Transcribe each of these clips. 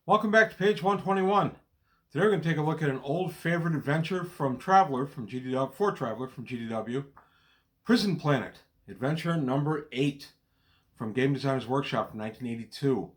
Welcome back to page 121. Today we're going to take a look at an old favorite adventure from Traveller from GDW, for Traveller from GDW, Prison Planet, adventure number 8 from Game Designers Workshop from 1982.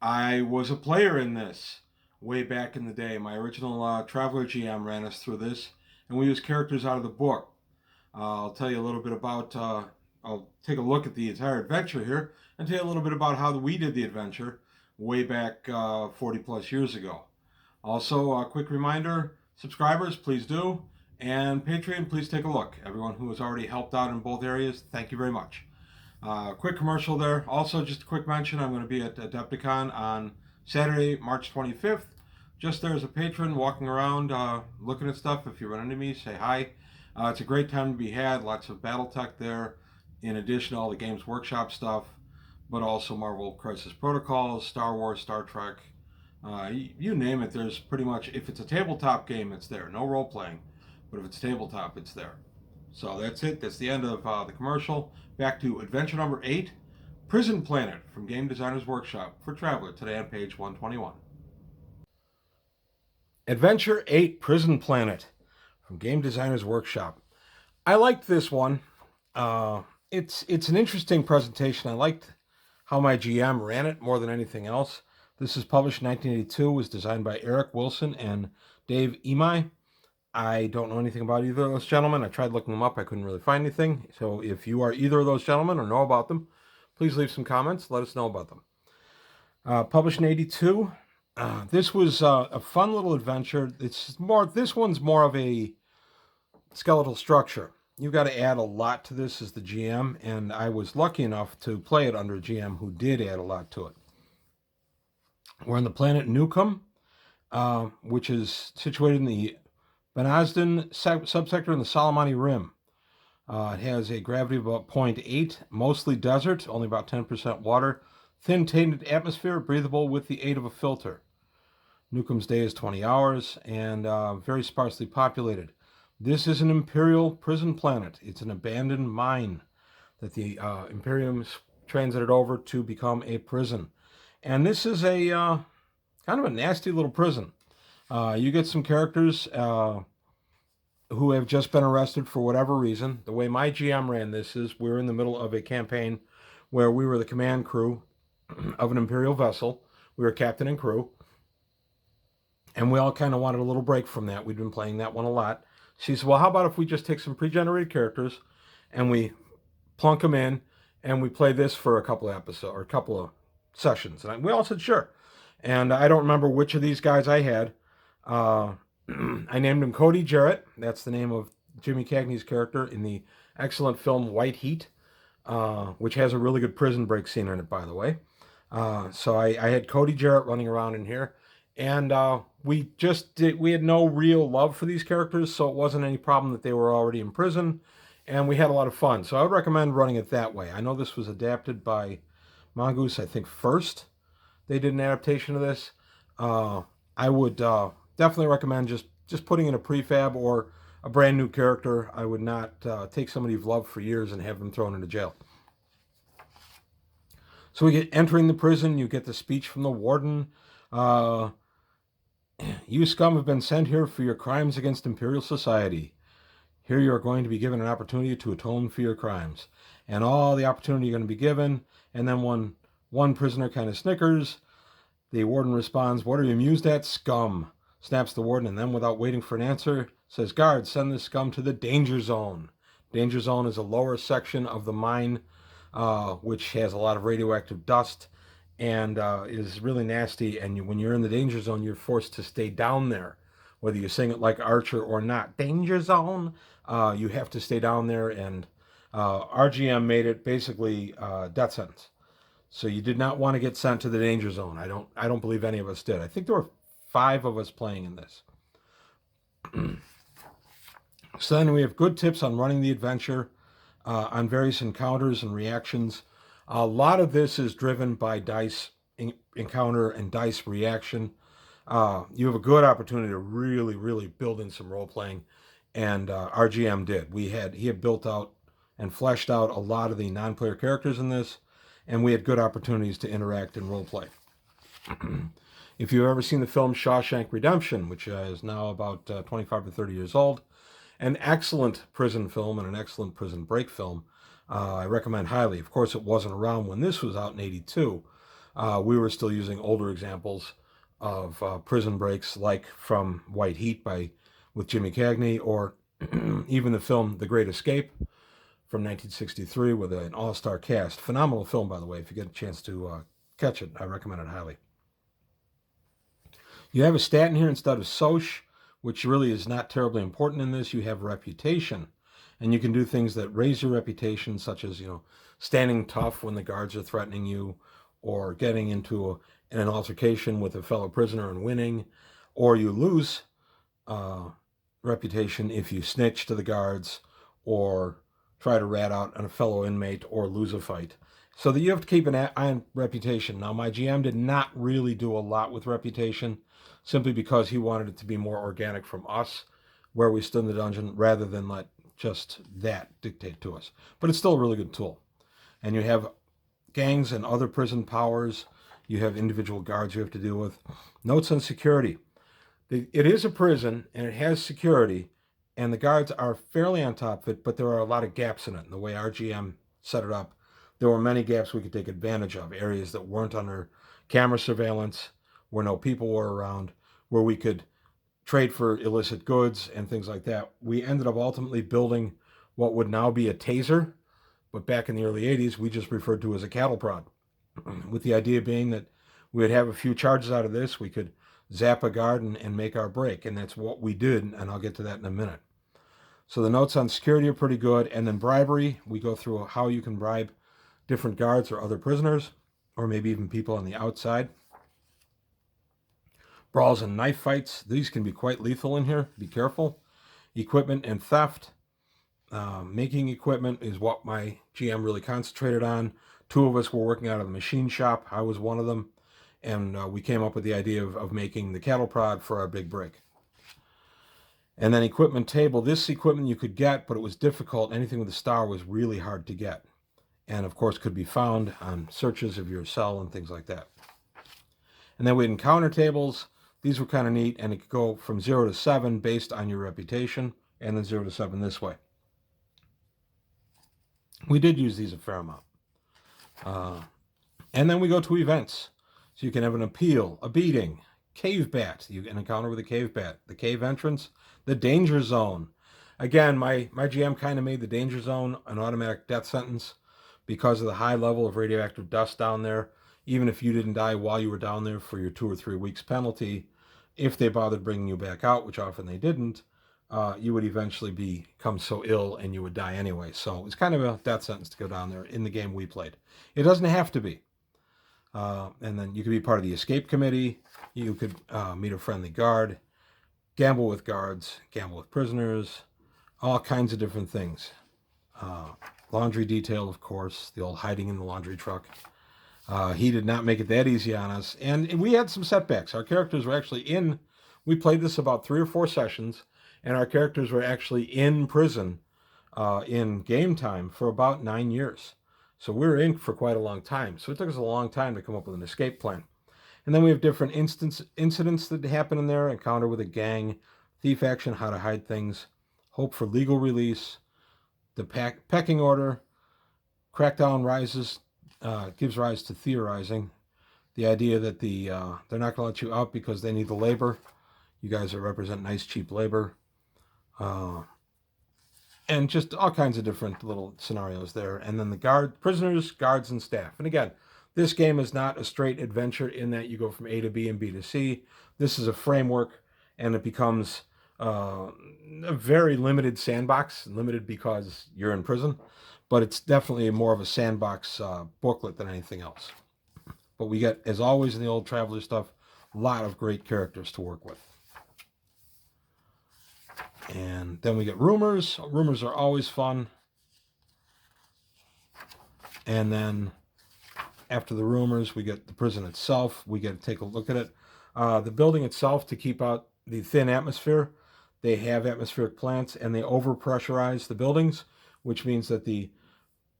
I was a player in this way back in the day. My original Traveller GM ran us through this, and we used characters out of the book. I'll tell you a little bit about, I'll take a look at the entire adventure here and tell you a little bit about how we did the adventure way back 40 plus years ago. Also, a quick reminder, subscribers, please do, and Patreon, please take a look. Everyone who has already helped out in both areas, thank you very much. Quick commercial there. Also, just a quick mention, I'm going to be at Adepticon on Saturday, March 25th. Just there as a patron, walking around, looking at stuff. If you run into me, say hi. It's a great time to be had. Lots of Battletech there, in addition to all the Games Workshop stuff, but also Marvel Crisis Protocols, Star Wars, Star Trek, you name it. There's pretty much, if it's a tabletop game, it's there. No role playing, but if it's tabletop, it's there. So that's it. That's the end of the commercial. Back to adventure number 8, Prison Planet from Game Designers Workshop for Traveller, today on page 121. Adventure 8, Prison Planet from Game Designers Workshop. I liked this one. It's an interesting presentation. I liked how my GM ran it more than anything else. This is published in 1982, was designed by Eric Wilson and Dave Imai. I don't know anything about either of those gentlemen. I tried looking them up. I couldn't really find anything. So if you are either of those gentlemen or know about them, please leave some comments. Let us know about them. Published in 82. This was a fun little adventure. This one's more of a skeletal structure. You've got to add a lot to this as the GM, and I was lucky enough to play it under a GM who did add a lot to it. We're on the planet Nukum, which is situated in the Banazdan subsector in the Solomani Rim. It has a gravity of about 0.8, mostly desert, only about 10% water, thin tainted atmosphere, breathable with the aid of a filter. Nukum's day is 20 hours, and very sparsely populated. This is an Imperial prison planet. It's an abandoned mine that the Imperium transited over to become a prison. And this is a kind of a nasty little prison. You get some characters who have just been arrested for whatever reason. The way my GM ran this is we're in the middle of a campaign where we were the command crew of an Imperial vessel. We were captain and crew. And we all kind of wanted a little break from that. We'd been playing that one a lot. She said, well, how about if we just take some pre-generated characters and we plunk them in and we play this for a couple of episodes or a couple of sessions? And we all said, sure. And I don't remember which of these guys I had. I named him Cody Jarrett. That's the name of Jimmy Cagney's character in the excellent film White Heat, which has a really good prison break scene in it, by the way. So I had Cody Jarrett running around in here. And we had no real love for these characters, so it wasn't any problem that they were already in prison, and we had a lot of fun. So I would recommend running it that way. I know this was adapted by Mongoose, I think, first. They did an adaptation of this. I would definitely recommend just putting in a prefab or a brand new character. I would not take somebody you've loved for years and have them thrown into jail. So we get entering the prison. You get the speech from the warden. You scum have been sent here for your crimes against Imperial society. Here you are going to be given an opportunity to atone for your crimes. And all the opportunity you're going to be given. And then one prisoner kind of snickers. The warden responds, what are you amused at, scum? Snaps the warden, and then without waiting for an answer, says, guards, send this scum to the danger zone. Danger zone is a lower section of the mine, which has a lot of radioactive dust. And is really nasty, and when you're in the danger zone, you're forced to stay down there, whether you sing it like Archer or not. Danger zone, you have to stay down there, and RGM made it basically death sentence. So you did not want to get sent to the danger zone. I don't believe any of us did. I think there were 5 of us playing in this. So then we have good tips on running the adventure, on various encounters and reactions. A lot of this is driven by dice encounter and dice reaction. You have a good opportunity to really, really build in some role-playing, and RGM did. He had built out and fleshed out a lot of the non-player characters in this, and we had good opportunities to interact and role-play. If you've ever seen the film Shawshank Redemption, which is now about 25 or 30 years old, an excellent prison film and an excellent prison break film, I recommend highly. Of course, it wasn't around when this was out in '82. We were still using older examples of prison breaks, like from White Heat with Jimmy Cagney, or even the film The Great Escape from 1963 with an all-star cast. Phenomenal film, by the way. If you get a chance to catch it, I recommend it highly. You have a stat in here instead of Soch, which really is not terribly important in this. You have reputation, and you can do things that raise your reputation, such as, standing tough when the guards are threatening you, or getting into an altercation with a fellow prisoner and winning, or you lose reputation if you snitch to the guards or try to rat out a fellow inmate or lose a fight. So that you have to keep an eye on reputation. Now, my GM did not really do a lot with reputation, simply because he wanted it to be more organic from us, where we stood in the dungeon, rather than let just that dictate to us. But it's still a really good tool. And you have gangs and other prison powers. You have individual guards you have to deal with. Notes on security. It is a prison, and it has security, and the guards are fairly on top of it, but there are a lot of gaps in it. And the way our GM set it up, there were many gaps we could take advantage of, areas that weren't under camera surveillance, where no people were around, where we could trade for illicit goods and things like that. We ended up ultimately building what would now be a taser, but back in the early 80s, we just referred to as a cattle prod, with the idea being that we would have a few charges out of this. We could zap a guard and make our break, and that's what we did, and I'll get to that in a minute. So the notes on security are pretty good, and then bribery, we go through how you can bribe different guards or other prisoners, or maybe even people on the outside. Brawls and knife fights, these can be quite lethal in here. Be careful. Equipment and theft. Making equipment is what my GM really concentrated on. 2 of us were working out of the machine shop. I was one of them. And we came up with the idea of making the cattle prod for our big break. And then equipment table. This equipment you could get, but it was difficult. Anything with a star was really hard to get. And of course could be found on searches of your cell and things like that. And then we had encounter tables. These were kind of neat, and it could go from 0 to 7 based on your reputation, and then 0 to 7 this way. We did use these a fair amount. And then we go to events. So you can have an appeal, a beating, cave bat. You can encounter with a cave bat, the cave entrance, the danger zone. Again, my GM kind of made the danger zone an automatic death sentence because of the high level of radioactive dust down there. Even if you didn't die while you were down there for your 2 or 3 weeks penalty, if they bothered bringing you back out, which often they didn't, you would eventually become so ill and you would die anyway. So it's kind of a death sentence to go down there in the game we played. It doesn't have to be. And then you could be part of the escape committee. You could meet a friendly guard, gamble with guards, gamble with prisoners, all kinds of different things. Laundry detail, of course, the old hiding in the laundry truck. He did not make it that easy on us. And we had some setbacks. Our characters were actually we played this about 3 or 4 sessions, and our characters were actually in prison in game time for about 9 years. So we were in for quite a long time. So it took us a long time to come up with an escape plan. And then we have different incidents that happen in there: encounter with a gang, thief action, how to hide things, hope for legal release, the pecking order, crackdown gives rise to theorizing, the idea that they're not going to let you out because they need the labor. You guys that represent nice, cheap labor. And just all kinds of different little scenarios there. And then the prisoners, guards, and staff. And again, this game is not a straight adventure in that you go from A to B and B to C. This is a framework, and it becomes a very limited sandbox. Limited because you're in prison, but it's definitely more of a sandbox booklet than anything else. But we get, as always in the old Traveller stuff, a lot of great characters to work with. And then we get rumors. Rumors are always fun. And then after the rumors, we get the prison itself. We get to take a look at it. The building itself, to keep out the thin atmosphere, they have atmospheric plants, and they overpressurize the buildings, which means that the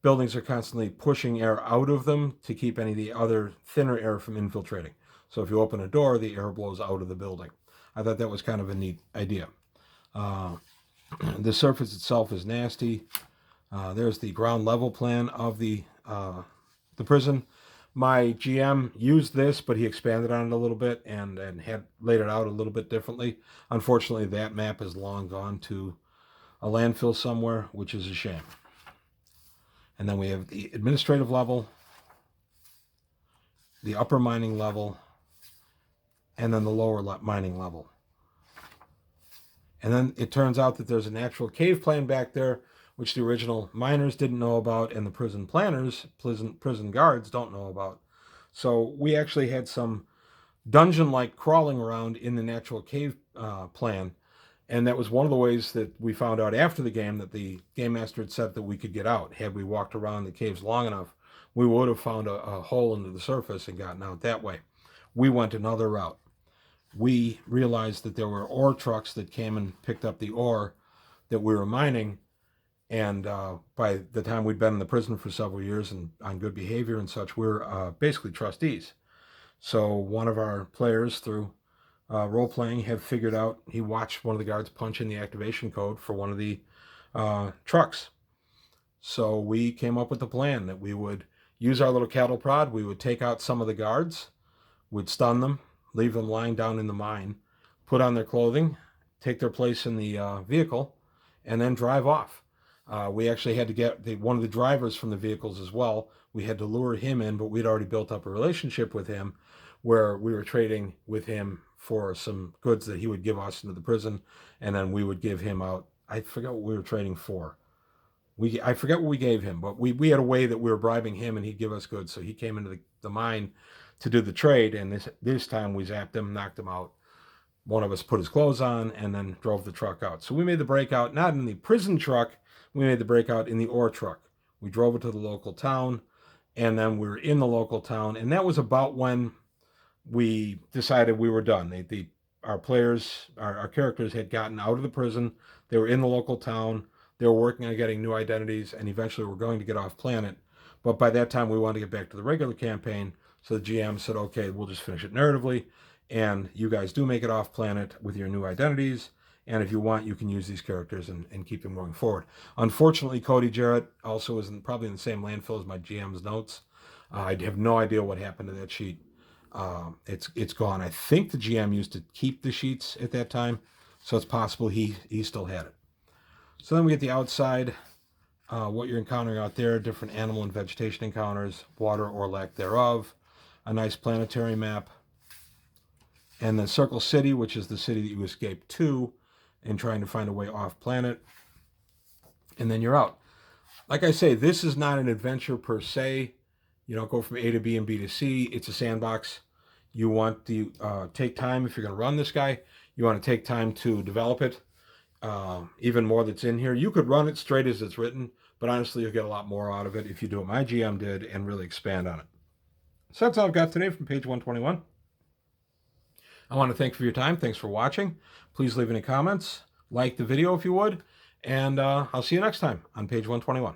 buildings are constantly pushing air out of them to keep any of the other thinner air from infiltrating. So if you open a door, the air blows out of the building. I thought that was kind of a neat idea. The surface itself is nasty. There's the ground level plan of the prison. My GM used this, but he expanded on it a little bit and had laid it out a little bit differently. Unfortunately, that map is long gone to a landfill somewhere, which is a shame. And then we have the administrative level, the upper mining level, and then the lower mining level. And then it turns out that there's an actual cave plan back there, which the original miners didn't know about, and the prison planners, prison guards don't know about. So we actually had some dungeon-like crawling around in the natural cave plan, and that was one of the ways that we found out after the game that the game master had said that we could get out. Had we walked around the caves long enough, we would have found a hole into the surface and gotten out that way. We went another route. We realized that there were ore trucks that came and picked up the ore that we were mining, and by the time we'd been in the prison for several years and on good behavior and such, we were basically trustees. So one of our players, through role-playing, had figured out, he watched one of the guards punch in the activation code for one of the trucks. So we came up with a plan that we would use our little cattle prod, we would take out some of the guards, we'd stun them, leave them lying down in the mine, put on their clothing, take their place in the vehicle, and then drive off. We actually had to get one of the drivers from the vehicles as well. We had to lure him in, but we'd already built up a relationship with him where we were trading with him for some goods that he would give us into the prison, and then we would give him out. I forget what we were trading for. I forget what we gave him, but we had a way that we were bribing him and he'd give us goods. So he came into the mine to do the trade, and this time we zapped him, knocked him out. One of us put his clothes on and then drove the truck out. So we made the breakout, not in the prison truck, we made the breakout in the ore truck. We drove it to the local town, and then we were in the local town, and that was about when we decided we were done. Our players, our characters had gotten out of the prison. They were in the local town. They were working on getting new identities, and eventually were going to get off planet. But by that time, we wanted to get back to the regular campaign. So the GM said, okay, we'll just finish it narratively, and you guys do make it off planet with your new identities. And if you want, you can use these characters and keep them going forward. Unfortunately, Cody Jarrett also is probably in the same landfill as my GM's notes. I have no idea what happened to that sheet. It's gone. I think the GM used to keep the sheets at that time, so it's possible he still had it. So then we get the outside, what you're encountering out there, different animal and vegetation encounters, water or lack thereof, a nice planetary map, and then Circle City, which is the city that you escaped to and trying to find a way off planet, and then you're out. Like I say, this is not an adventure per se. You don't go from A to B and B to C. It's a sandbox. You want to take time, if you're going to run this guy, you want to take time to develop it. Even more that's in here. You could run it straight as it's written, but honestly, you'll get a lot more out of it if you do what my GM did and really expand on it. So that's all I've got today from page 121. I want to thank you for your time. Thanks for watching. Please leave any comments. Like the video if you would. And I'll see you next time on page 121.